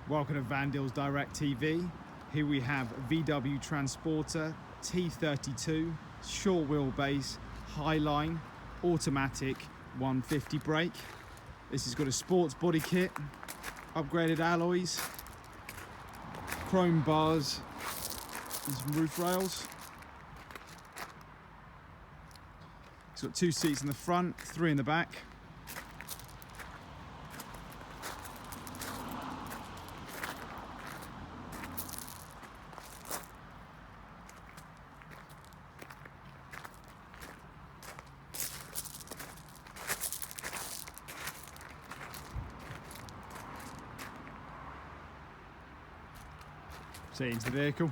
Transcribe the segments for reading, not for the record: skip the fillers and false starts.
Welcome to Vandil's Direct TV. Here we have VW Transporter T32, short wheelbase, Highline, automatic 150 brake. This has got a sports body kit, upgraded alloys, chrome bars and some roof rails. It's got 2 seats in the front, 3 in the back. See into the vehicle.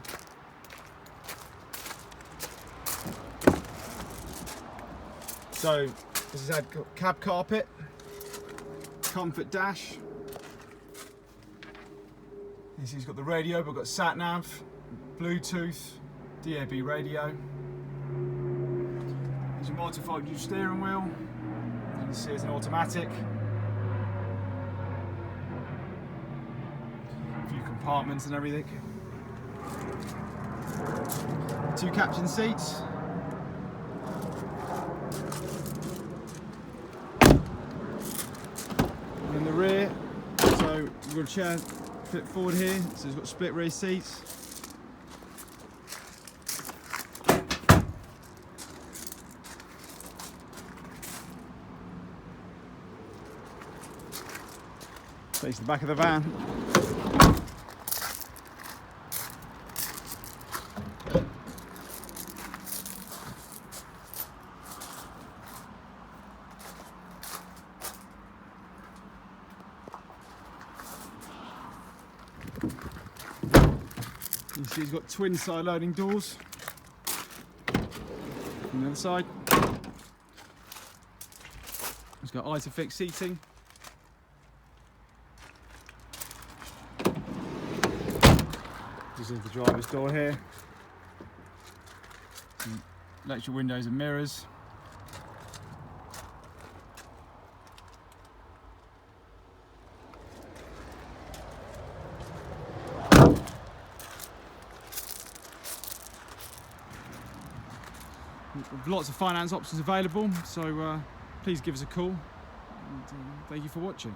So this has had cab carpet, comfort dash. This has got the radio, but we've got sat nav, Bluetooth, DAB radio. There's your multifunction steering wheel. You can see it's an automatic. A few compartments and everything. 2 captain seats. And in the rear, so we've got a chair fit forward here, so it's got split rear seats. Face the back of the van. You see he's got twin side loading doors. On the other side, it's got ISOFIX seating. This is the driver's door here. Some electric windows and mirrors. Lots of finance options available, so please give us a call, and thank you for watching.